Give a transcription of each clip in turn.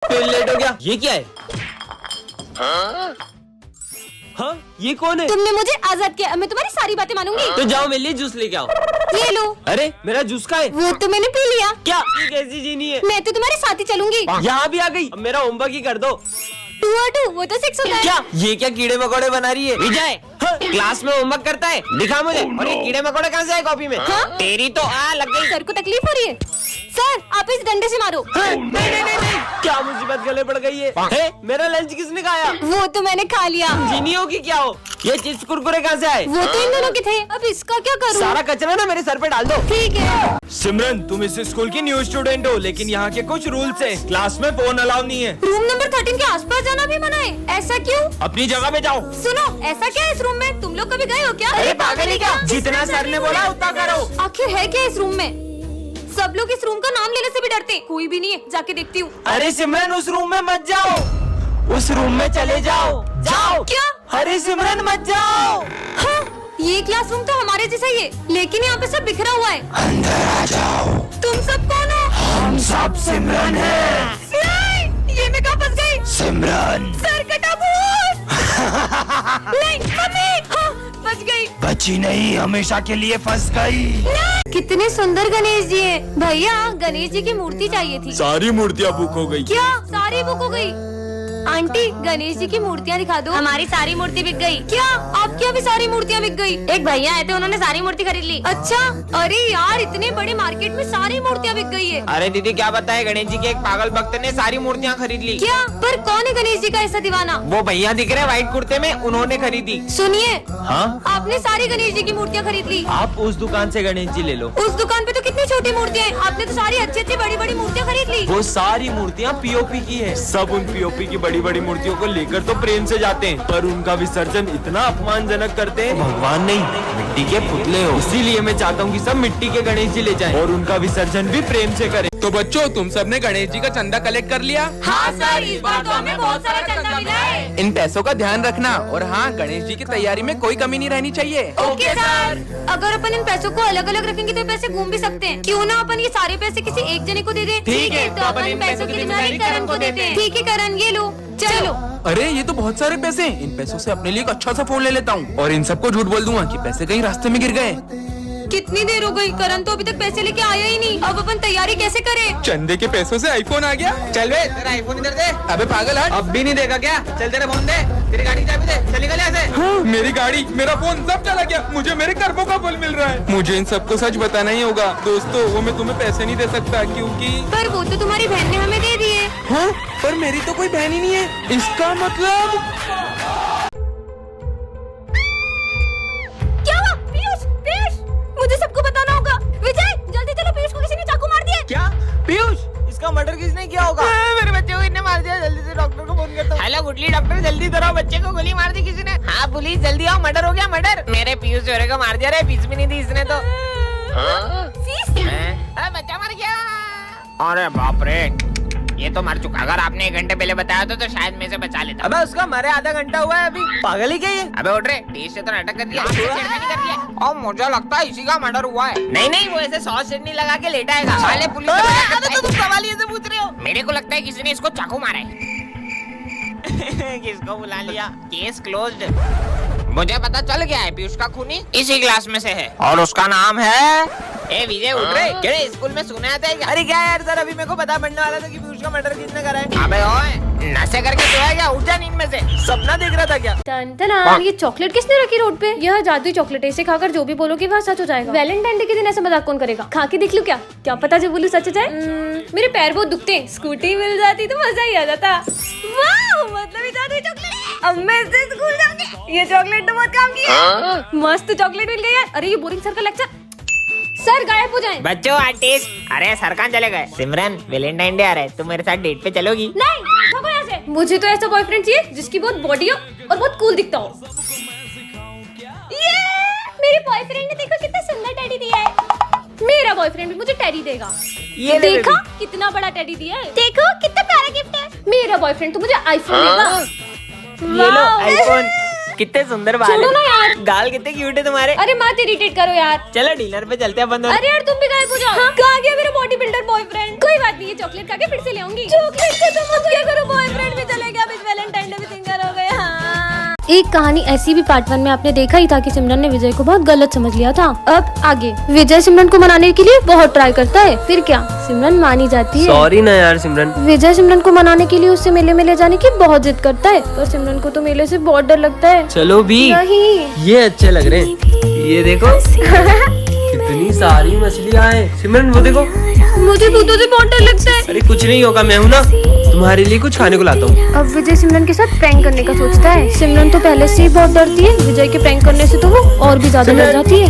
फिर लेट हो गया। ये क्या है? हाँ, ये कौन है? तुमने मुझे आजाद किया, मैं तुम्हारी सारी बातें मानूंगी। तो जाओ मेरे लिए जूस लेके आओ। ये लो। अरे मेरा जूस का है? वो तो मैंने पी लिया। क्या ये कैसी जीनी है? मैं तो तुम्हारे साथ ही चलूंगी। यहाँ भी आ गई। अब मेरा होमवर्क ही कर दो। 2 और 2 वो तो 6 होता है। क्या ये क्या कीड़े मकोड़े बना रही है? विजय हाँ, क्लास में होमवर्क करता है, दिखा मुझे। और ये कीड़े मकोड़े कहाँ से आए कॉपी में? हाँ? तेरी तो लग गई। सर को तकलीफ हो रही है। सर आप इस डंडे से मारो। हाँ, नहीं। क्या मुसीबत गले पड़ गई है? मेरा लंच किसने खाया? वो तो मैंने खा लिया। जीनी होगी क्या हो? ये चिप्स कुरकुरे कहाँ से आए? वो तो इन दोनों के थे। अब इसका क्या करूं? सारा कचरा ना मेरे सर पे डाल दो। ठीक है। सिमरन, तुम इस स्कूल की न्यू स्टूडेंट हो, लेकिन यहाँ के कुछ रूल्स हैं। क्लास में फोन अलाउ नहीं है। रूम नंबर 13 के आसपास जाना भी मना है। ऐसा क्यों? अपनी जगह पे जाओ। सुनो, ऐसा क्या है इस रूम में? तुम लोग कभी गए हो क्या? अरे पागल है क्या? जितना सर ने बोला उतना करो। आखिर है क्या इस रूम में? सब लोग इस रूम का नाम लेने से भी डरते। कोई भी नहीं है, जाके देखती हूँ। अरे सिमरन उस रूम में मत जाओ, उस रूम में चले जाओ। जाओ। क्या? अरे सिमरन मत जाओ। हाँ, ये क्लासरूम तो हमारे जैसा ही है, लेकिन यहाँ पे सब बिखरा हुआ है। अंदर आ जाओ। तुम सब कौन हो? हम सब सिमरन हैं। नहीं, ये मैं कहाँ फंस गई? सिमरन सर कटा भूत। नहीं, मम्मी, हाँ, बच गई। बची नहीं, हमेशा के लिए फंस गई। कितने सुंदर गणेश जी हैं। भैया गणेश जी की मूर्ति चाहिए थी। सारी मूर्तियाँ बुक हो गई। क्या सारी बुक हो गई? आंटी गणेश जी की मूर्तियाँ दिखा दो। हमारी सारी मूर्ति बिक गई। क्या आपकी यहाँ भी सारी मूर्तियाँ बिक गई? एक भैया आए थे, उन्होंने सारी मूर्ति खरीद ली। अच्छा, अरे यार इतने बड़े मार्केट में सारी मूर्तियाँ बिक गई है। अरे दीदी क्या बताए, गणेश जी के एक पागल भक्त ने सारी मूर्तियाँ खरीद ली। क्या? पर कौन है गणेश जी का ऐसा दीवाना? वो भैया दिख रहे व्हाइट कुर्ते में, उन्होंने खरीदी। सुनिए, हाँ, आपने सारी गणेश जी की मूर्तियाँ खरीद ली। आप उस दुकान से गणेश जी ले लो। उस दुकान पे तो कितनी छोटी मूर्तियाँ हैं। आपने तो सारी अच्छी अच्छी बड़ी बड़ी मूर्तियाँ खरीद ली। वो सारी मूर्तियाँ पीओपी की है। सब उन पीओपी की बड़ी बड़ी मूर्तियों को लेकर तो प्रेम से जाते हैं, पर उनका विसर्जन इतना अपमानजनक करते हैं। भगवान नहीं, मिट्टी के पुतले हो। इसीलिए मैं चाहता हूँ कि सब मिट्टी के गणेश जी ले जाएं और उनका विसर्जन भी प्रेम से करें। तो बच्चों, तुम सबने गणेश जी का चंदा कलेक्ट कर लिया? हाँ सर, इस बार तो हमें बहुत सारा चंदा मिला है। इन पैसों का ध्यान रखना, और हाँ, गणेश जी की तैयारी में कोई कमी नहीं रहनी चाहिए। Okay sir. अगर अपन इन पैसों को अलग अलग रखेंगे तो पैसे घूम भी सकते हैं। क्यों ना अपन ये सारे पैसे किसी एक जने को दे दें? ठीक है, तो अपन इन पैसों की जिम्मेदारी करण को देते हैं। ठीक है करण, ये लो, चलो। अरे ये तो बहुत सारे पैसे हैं। इन पैसों से अपने लिए एक अच्छा सा फोन ले लेता हूँ और इन सबको झूठ बोल दूंगा कि पैसे कहीं रास्ते में गिर गए। कितनी देर हो गई, करण तो अभी तक पैसे लेके आया ही नहीं। अब अपन तैयारी कैसे करें? चंदे के पैसों से आईफोन आ गया। चल बे, तेरा आईफोन इधर दे। अबे पागल हट। अब भी नहीं देगा क्या? चल तेरा फोन दे, तेरी गाड़ी की चाबी दे, चल निकल यहाँ से। हाँ, मेरी गाड़ी, मेरा फोन सब चला गया। मुझे मेरे कर्मों का फल मिल रहा है। मुझे इन सबको सच बताना ही होगा। दोस्तों, वो मैं तुम्हें पैसे नहीं दे सकता क्योंकि पर वो तो तुम्हारी बहन ने हमें दे दिए। हाँ, पर मेरी तो कोई बहन ही नहीं है। इसका मतलब क्या हुआ? पीयूष, पीयूष, मुझे सबको बताना होगा। विजय जल्दी चलो, पीयूष को किसी ने चाकू मार दिया। क्या? पीयूष, इसका मर्डर किसने किया होगा? मेरे बच्चे को इन्हें मार दिया। जल्दी से डॉक्टर को फोन करता हूँ। हेलो गुडली डॉक्टर, जल्दी इधर आओ, बच्चे को गोली मार दी किसी ने। हाँ पुलिस जल्दी आओ, मर्डर हो गया मर्डर। मेरे पीयूष चोरे को मार दिया रे, फीस भी नहीं दी इसने तो। फीस? बच्चा मर गया। अरे बाप रे, ये तो मर चुका। अगर आपने 1 घंटे पहले बताया तो शायद मैं से बचा लेता। अबे उसका मरे आधा घंटा हुआ है अभी। पागल ही क्या ये? अबे उठ रे, तेज से तो नाटक कर दिया, छेड़खानी कर दिया। और मुझे लगता है इसी का मर्डर हुआ है। नहीं, वो ऐसे सॉस चटनी लगा के लेटा है। साले पुलिस तो तुम सवाल से पूछ रहे हो। मेरे को लगता है किसी ने इसको चाकू मारा है। किसको बुला लिया? Case closed. मुझे पता चल गया है, पीयूष का खूनी इसी क्लास में से है और उसका नाम है। ए विजय उठ रहे, क्या स्कूल में सुना था क्या? अरे क्या यार सर, अभी मेरे को पता पड़ने वाला था कि पीयूष का मर्डर किसने करा है। अबे ओए, नशे करके सोया क्या? उठ जा नींद में से। सपना देख रहा था क्या? टन ये चॉकलेट किसने रखी रोड पे? यह जादुई चॉकलेट है, इसे खाकर जो भी बोलोगे वह सच हो जाएगा। वैलेंटाइन डे के दिन ऐसा मजाक कौन करेगा? खा के देख लूं क्या? क्या पता जो बोलूं सच हो जाए। मेरे पैर बहुत दुखते हैं, स्कूटी मिल जाती तो मजा ही आ जाता। वाह, मतलब ये जादुई चॉकलेट है। अब मैं इससे स्कूल जाऊंगी। ये चॉकलेट तो बहुत काम की है। मस्त चॉकलेट मिल गई यार। अरे ये बोरिंग सर का लेक्चर। सर गायब हो जाए। बच्चों आर्टिस्ट, अरे सर कहाँ चले गए? सिमरन वैलेंटाइन डे आ रहा है, तुम मेरे साथ डेट पे चलोगी? नहीं, भागो यहाँ से। मुझे तो ऐसा बॉयफ्रेंड चाहिए जिसकी बहुत बॉडी हो और बहुत कूल दिखता हो। ये मेरे बॉयफ्रेंड ने देखो कितना सुंदर टेडी दिया है। मेरा बॉयफ्रेंड भी मुझे टेडी देगा। ये देखा कितना बड़ा टेडी दिया है। देखो कितना प्यारा गिफ्ट है। मेरा बॉयफ्रेंड तो मुझे आईफोन देगा। ये लो आईफोन। कितने सुंदर बाल छोड़ो है। ना यार। गाल कितने क्यूट है तुम्हारे। अरे मत इरिटेट करो यार। चलो डिनर पे चलते हैं अपन दोनों। अरे यार तुम भी गायब हो जाओ। हाँ? कहाँ गया मेरा बॉडी बिल्डर बॉयफ्रेंड? कोई बात नहीं, ये चॉकलेट खा के फिर से ले आऊंगी। चॉकलेट से तुम अब क्या करो, बॉयफ्रेंड भी चले गया, अब वैलेंटाइन डे भी सिंगल हो गया। एक कहानी ऐसी भी पार्ट 1 में आपने देखा ही था कि सिमरन ने विजय को बहुत गलत समझ लिया था। अब आगे विजय सिमरन को मनाने के लिए बहुत ट्राई करता है, फिर क्या सिमरन मानी जाती है। सॉरी ना यार सिमरन। विजय सिमरन को मनाने के लिए उससे मेले में ले जाने की बहुत जिद करता है, पर सिमरन को तो मेले से बहुत डर लगता है। चलो भी, नहीं ये अच्छे लग रहे हैं। ये देखो कितनी सारी मछलियाँ हैं। सिमरन वो देखो। मुझे भूतों से बहुत डर लगता है। अरे कुछ नहीं होगा, मैं हूँ ना, तुम्हारे लिए कुछ खाने को लाता हूँ। अब विजय सिमरन के साथ प्रैंक करने का सोचता है। सिमरन तो पहले से ही बहुत डरती है, विजय के प्रैंक करने से तो वो और भी ज्यादा डर जाती है।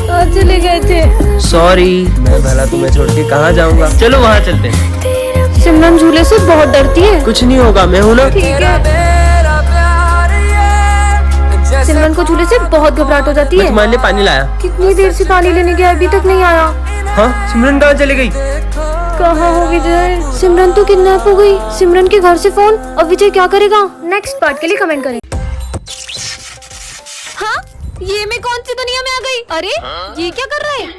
और चले गए थे। सॉरी, मैं भला तुम्हें छोड़ के कहाँ जाऊँगा। चलो वहाँ चलते हैं। सिमरन झूले से बहुत डरती है। कुछ नहीं होगा, मैं हूँ ना। ठीक है। सिमरन को झूले से बहुत घबराहट हो जाती मैं है। तुम्हारे लिए पानी लाया। कितनी देर से पानी लेने गया, अभी तक नहीं आया। हाँ, सिमरन कहाँ चली गई? कहाँ हो विजय? सिमरन तो किडनैप हो गई। सिमरन के घर से फोन, अब विजय क्या करेगा? नेक्स्ट पार्ट के लिए कमेंट करें। हाँ, ये मैं कौन सी दुनिया में आ गई? अरे ये क्या कर रहे हैं?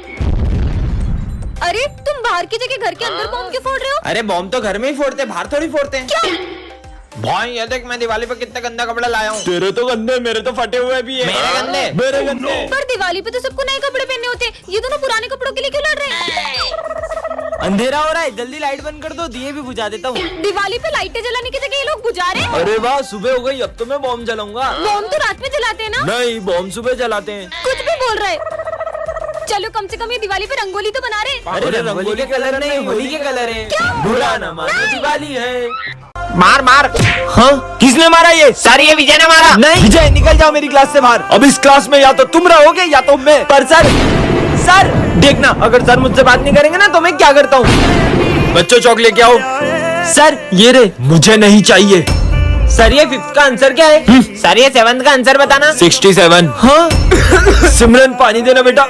अरे तुम बाहर की जगह घर के अंदर बॉम्ब क्यों फोड़ रहे हो? अरे बॉम्ब तो घर में ही फोड़ते, बाहर थोड़ी फोड़ते हैं। क्या? भाई ये देख, मैं दिवाली पे कितना गंदा कपड़ा लाया हूँ। तेरे तो गंदे, मेरे तो फटे हुए भी है। मेरे गंदे? मेरे गंदे। पर दिवाली पे तो सबको नए कपड़े पहनने होते हैं, ये दोनों पुराने कपड़ों के लिए क्यों लड़ रहे हैं? अंधेरा हो रहा है, जल्दी लाइट बंद कर दो, दिए भी बुझा देता हूँ। दिवाली पे लाइटें जलाने की जगह ये लोग बुझा रहे हैं। अरे वाह, सुबह हो गई, अब तो मैं बॉम्ब जलाऊंगा। बॉम्ब तो रात में जलाते हैं ना? नहीं, बॉम्ब सुबह जलाते हैं। कुछ भी बोल रहे। चलो कम से कम ये दिवाली पे रंगोली तो बना रहे। अरे रंगोली के कलर नहीं, होली के कलर है। बुरा ना मानो, दिवाली है। मार मार। हाँ, किसने मारा ये? सर ये विजय ने मारा। नहीं, विजय निकल जाओ मेरी क्लास से बाहर। अब इस क्लास में या तो तुम रहोगे या तो मैं। पर सर देखना, अगर सर मुझसे बात नहीं करेंगे ना तो मैं क्या करता हूँ। बच्चों चौक लेके आओ। सर ये रे, मुझे नहीं चाहिए। सर ये 5th का आंसर क्या है? सर ये 7th का आंसर बताना। 67। हाँ सिमरन पानी देना बेटा।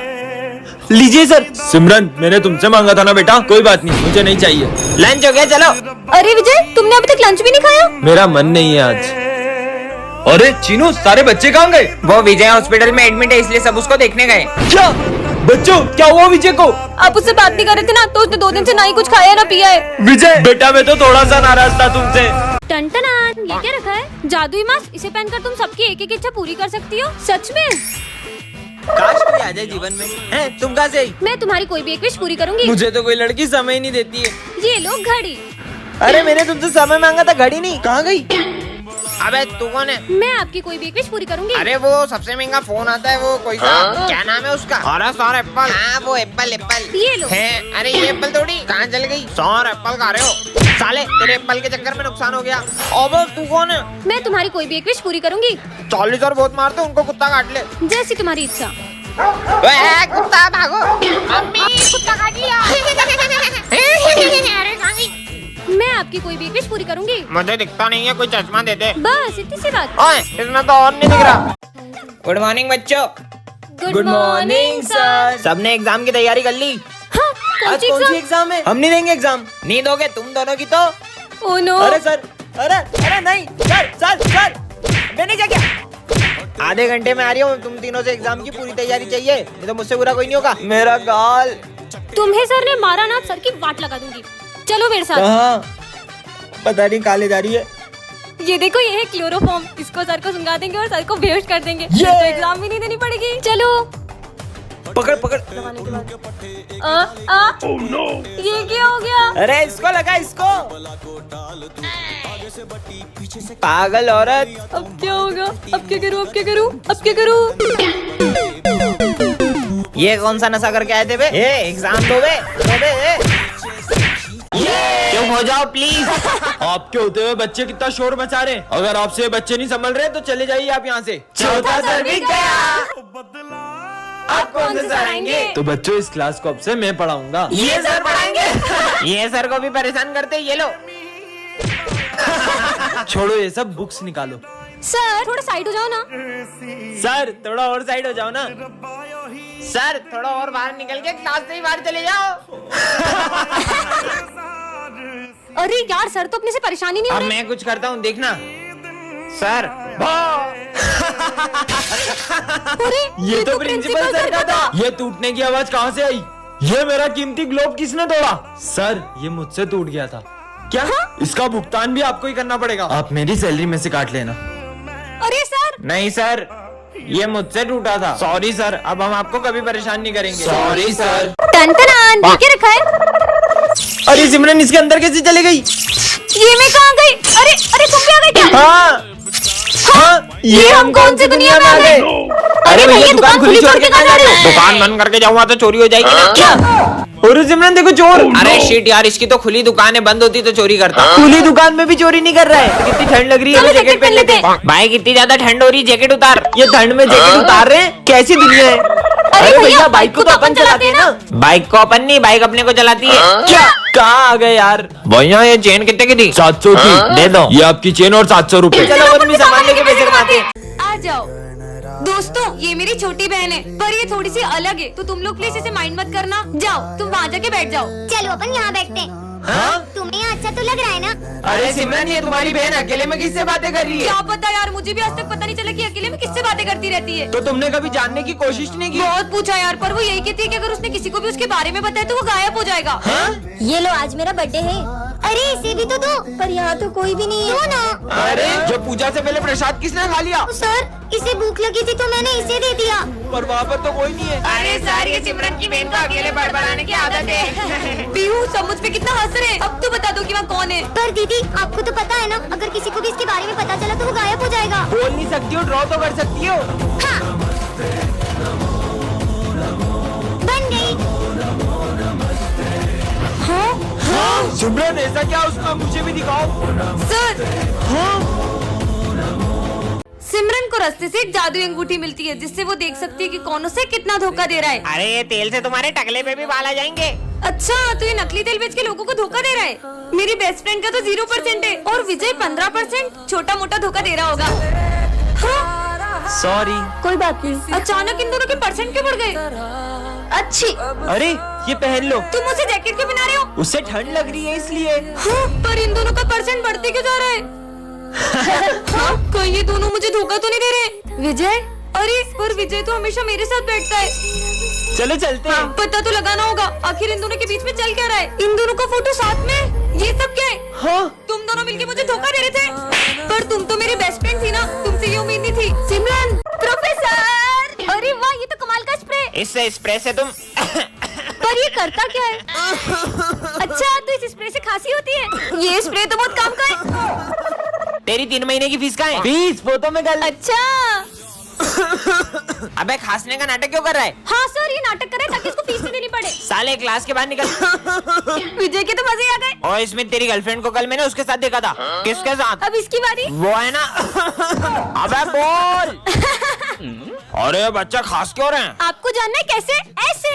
लीजिए सर। सिमरन मैंने तुमसे मांगा था ना बेटा, कोई बात नहीं, मुझे नहीं चाहिए। लंच हो गया, चलो। अरे विजय, तुमने अभी तक लंच भी नहीं खाया? मेरा मन नहीं है आज। अरे चीनू, सारे बच्चे कहाँ गए? वो विजय हॉस्पिटल में एडमिट है, इसलिए सब उसको देखने गए। क्या बच्चों, क्या हुआ विजय को? आप उससे बात नहीं कर रहे थे ना, तो उसने 2 दिन से ना ही कुछ खाया ना पिया है। विजय बेटा, मैं तो थोड़ा सा नाराज था तुमसे। टन ये क्या रखा है? जादुई मास्क, इसे पहनकर तुम सबकी एक एक इच्छा पूरी कर सकती हो। सच में? काश कोई आ जाए जीवन में। हैं, तुम कहाँ से आई? मैं तुम्हारी कोई भी एक विश पूरी करूंगी। मुझे तो कोई लड़की समय नहीं देती है। ये लो घड़ी। अरे मैंने तुमसे समय मांगा था, घड़ी नहीं, कहाँ गई? अबे तू कौन है? मैं आपकी कोई भी एक विश पूरी करूंगी। अरे वो सबसे महंगा फोन आता है, वो कोई सा क्या नाम है उसका? अरे सौर एप्पल। हाँ वो एप्पल। ये लो। है? अरे ये एप्पल थोड़ी, कहाँ चल गई? सौर एप्पल खा रहे हो साले, तेरे एप्पल के चक्कर में नुकसान हो गया। अबे तू कौन है? मैं तुम्हारी कोई भी एक विश पूरी करूंगी। 40 और बहुत मारते, उनको कुत्ता काट ले। जैसी तुम्हारी इच्छा। कुत्ता भागो। मम्मी कुत्ता काट लिया। अरे कहाँ गई? मैं आपकी कोई भी एक विश पूरी करूंगी। मुझे दिखता नहीं है, कोई चश्मा दे दे। बस इतनी सी बात। ओए, इसमें तो और नहीं दिख रहा। गुड मॉर्निंग बच्चों। Good morning sir. सबने एग्जाम की तैयारी कर ली? हाँ, कौन सी एग्जाम? एग्जाम है? हम नहीं देंगे एग्जाम। नहीं दोगे तुम दोनों की तो? Oh no. अरे सर, अरे नहीं सर मैंने क्या किया? आधे घंटे में आ रही हूँ, तुम तीनों से एग्जाम की पूरी तैयारी चाहिए, नहीं तो मुझसे बुरा कोई नहीं होगा। मेरा गाल। तुम्हें सर ने मारा ना, सर की वाट लगा दूंगी। चलो मेरे साथ। कहाँ? पता नहीं कहाँ ले जा रही है। ये देखो, ये है क्लोरोफॉर्म, इसको सर को सुंघा देंगे और सर को बेहोश कर देंगे। ये! तो एग्जाम भी नहीं देनी पड़ेगी। चलो। पकड़। Oh, no. ये क्या हो गया? अरे इसको लगा, इसको। पागल औरत। अब क्या होगा? अब क्या करूं? ये कौन सा नशा करके आए थे बे? एग्जाम दो बे। क्यों हो जाओ प्लीज। आपके होते हुए बच्चे कितना शोर मचा रहे हैं। अगर आपसे बच्चे नहीं संभल रहे तो चले जाइए आप यहाँ से। चौथा सर भी गया। आप कौन से सर आएंगे? तो बच्चों, इस क्लास को अब से मैं पढ़ाऊंगा। ये सर पढ़ाएंगे। ये सर को भी परेशान करते, ये लो। छोड़ो ये सब, बुक्स निकालो। सर थोड़ा साइड हो जाओ ना। सर थोड़ा और साइड हो जाओ ना। सर थोड़ा और बाहर निकल के क्लास से ही बाहर चले जाओ। अरे यार, सर तो अपने से परेशानी नहीं हो अब रही। मैं कुछ करता हूँ, देखना। सर अरे ये तो प्रिंसिपल सर का था। ये टूटने की आवाज कहाँ से आई? ये मेरा कीमती ग्लोब किसने तोड़ा? सर ये मुझसे टूट गया था। क्या? इसका भुगतान भी आपको ही करना पड़ेगा। आप मेरी सैलरी में से काट लेना। अरे सर, नहीं सर, ये मुझसे टूटा था। सॉरी सर, अब हम आपको कभी परेशान नहीं करेंगे। Sorry sir. टन देखे रखा है। अरे सिमरन इसके अंदर कैसे चली गई? ये मैं कहाँ गई? अरे तुम भी आ गए क्या? हाँ, ये हम कौन सी दुनिया में आ गए? अरे भैया दुकान खुली छोड़ के कहाँ जा रहे हो? दुकान बंद करके जाऊंगा तो चोरी हो जाएगी ना। क्या? अरे सिमरन देखो चोर। अरे शिट यार, इसकी तो खुली दुकान है, बंद होती तो चोरी करता। खुली दुकान में भी चोरी नहीं कर रहा है। कितनी ठंड लग रही है, चलो जैकेट पहन लेते हैं। भाई कितनी ज्यादा ठंड हो रही है, जैकेट उतार। ये ठंड में जैकेट उतार रहे हैं? कैसी दुनिया है? अरे भैया बाइक को तो अपन चलाते हैं ना। बाइक को अपन नहीं, बाइक अपने को चलाती है। क्या? कहाँ आ गए यार? भैया ये चेन कितने की थी? 700 की। दे दो। ये आपकी चेन और 700 रुपए। चलो अपन भी सामान लेके पैसे कमाते हैं। आ जाओ दोस्तों, ये मेरी छोटी बहन है पर ये थोड़ी सी अलग है, तो तुम लोग प्लीज इसे माइंड मत करना। जाओ तुम वहाँ जाके बैठ जाओ। चलो अपन यहाँ बैठते हैं। हाँ? तुम्हें यहाँ अच्छा तो लग रहा है ना? अरे सिमरन ये तुम्हारी बहन अकेले में किससे बातें कर रही है? क्या पता यार, मुझे भी आज तक पता नहीं चला कि अकेले में किससे बातें करती रहती है। तो तुमने कभी जानने की कोशिश नहीं की? बहुत पूछा यार, पर वो यही कहती है कि अगर उसने किसी को भी उसके बारे में बताया तो वो गायब हो जाएगा। ये लो आज मेरा बर्थडे है। अरे इसे भी तो दो। पर यहाँ तो कोई भी नहीं है। दो ना। अरे जो पूजा से पहले प्रसाद किसने खा लिया? सर इसे भूख लगी थी तो मैंने इसे दे दिया। पर वहाँ पर तो कोई नहीं है। अरे सर ये सिमरन की बहन को अकेले बड़बड़ाने की आदत है। पीहू सब मुझ पे कितना हंस रहे हैं। अब तो बता दो कि वहाँ कौन है। पर दीदी आपको तो पता है ना, अगर किसी को भी इसके बारे में पता चला तो वो गायब हो जाएगा। बोल नहीं सकती हो, ड्रॉ तो कर सकती हो। हाँ। बन गई। सिमरन ऐसा क्या उसका? मुझे भी दिखाओ। सर सिमरन को रास्ते से एक जादुई अंगूठी मिलती है जिससे वो देख सकती है कि कौन उसे कितना धोखा दे रहा है। अरे ये तेल से तुम्हारे टकले पे भी बाल आ जाएंगे। अच्छा तो ये नकली तेल बेच के लोगों को धोखा दे रहा है। मेरी बेस्ट फ्रेंड का तो 0% है और विजय 15%। छोटा मोटा धोखा दे रहा होगा। हाँ? सॉरी। कोई बात नहीं। अचानक इन दोनों के परसेंट क्यों बढ़ गए? अच्छी। अरे ये पहन लो। तुम उसे जैकेट क्यों पहना रहे हो? उससे ठंड लग रही है इसलिए। हाँ, पर इन दोनों का परसेंट बढ़ते क्यों जा रहा है? हाँ, कहीं ये दोनों मुझे धोखा तो नहीं दे रहे? विजय? अरे पर विजय तो हमेशा मेरे साथ बैठता है। चलो चलते हैं। पता तो लगाना होगा आखिर इन दोनों के बीच में चल क्या रहा है। इन दोनों का फोटो साथ में, ये सब क्या है? हाँ? तुम दोनों मिलके मुझे धोखा दे रहे थे। पर तुम तो मेरी बेस्ट फ्रेंड थी ना, तुमसे ये उम्मीद नहीं थी। सिमरन प्रोफेसर, अरे वाह ये तो कमाल का स्प्रे। इससे स्प्रे से तुम पर ये करता क्या है? अच्छा तो इस स्प्रे से खांसी होती है? ये स्प्रे तो बहुत काम का है। तेरी 3 महीने की फीस कहाँ है? फीस फोटो में कर ले। अच्छा अबे खांसने का नाटक क्यों कर रहा है? हाँ सर ये नाटक कर रहा है ताकि इसको फीस नहीं देनी पड़े। साले क्लास के बाहर निकल। विजय के तो मजे आ गए। और इसमें तेरी गर्लफ्रेंड को कल मैंने उसके साथ देखा था। किसके साथ? अब इसकी बारी। वो है ना। अबे बोल। अरे बच्चा खास क्यों रहे हैं? आपको जानना है कैसे? ऐसे।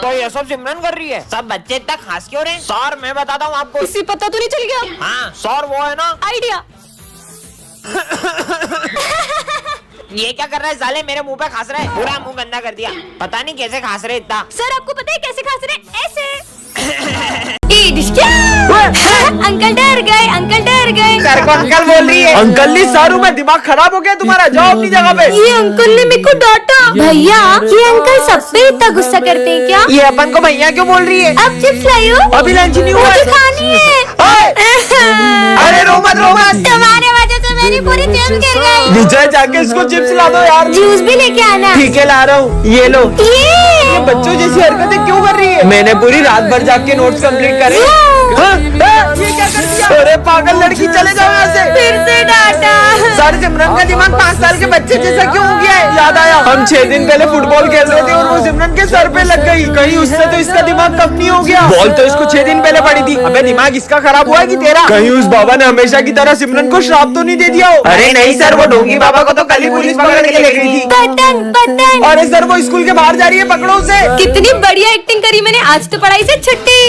तो ये सब सिमरन कर रही है। सब बच्चे इतना खास क्यों रहे हैं? सर मैं बताता हूँ आपको। इसे पता तो नहीं चल गया? हाँ सर वो है ना। आइडिया। ये क्या कर रहा है साले? मेरे मुंह पे खास रहा है। पूरा मुंह गंदा कर दिया। पता नहीं कैसे खास रहे इतना। सर आपको पता है कैसे खास रहे? ऐसे। अंकल डर गए, अंकल डर गए। सर को अंकल बोल रही है। अंकल नहीं सारू, में दिमाग खराब हो गया तुम्हारा। जाओ अपनी जगह पे। ये अंकल ने मेरे को डांटा। भैया ये अंकल सब पे इतना गुस्सा करते हैं क्या? ये अपन को भैया क्यों बोल रही है? अब चिप्स लाइयो। अभी लंच नहीं हुआ मुझे है। खानी है। अरे रो मत रो मत। तुम्हारे वजह से मेरी पूरी जेब गिर गई। विजय जाके इसको चिप्स ला दो यार। जूस भी लेके आना। ठीक है ला रहा हूँ। ये लो। ये बच्चों जैसी हरकतें क्यों कर रही है? मैंने पूरी रात भर जाग के नोट्स कंप्लीट करे। हाँ? ये क्या कर दिया? अरे पागल लड़की, चले जाओ यहाँ से। फिर से डांटा। सर सिमरन का दिमाग 5 साल के बच्चे जैसा क्यों हो गया है? याद आया हम 6 दिन पहले फुटबॉल खेल रहे थे और वो सिमरन के सर पे लग गई। कहीं उससे तो इसका दिमाग कम नहीं हो गया? बॉल तो इसको 6 दिन पहले पड़ी थी। अबे दिमाग इसका खराब हुआ है कि तेरा? कहीं उस बाबा ने हमेशा की तरह सिमरन को श्राप तो नहीं दे दिया हो? अरे नहीं सर, वो ढोंगी बाबा को तो कल ही पुलिस पकड़ के ले गई थी। पतंग पतंग। अरे सर वो स्कूल के बाहर जा रही है, पकड़ो उसे। कितनी बढ़िया एक्टिंग करी मैंने। आज तो पढ़ाई से छुट्टी।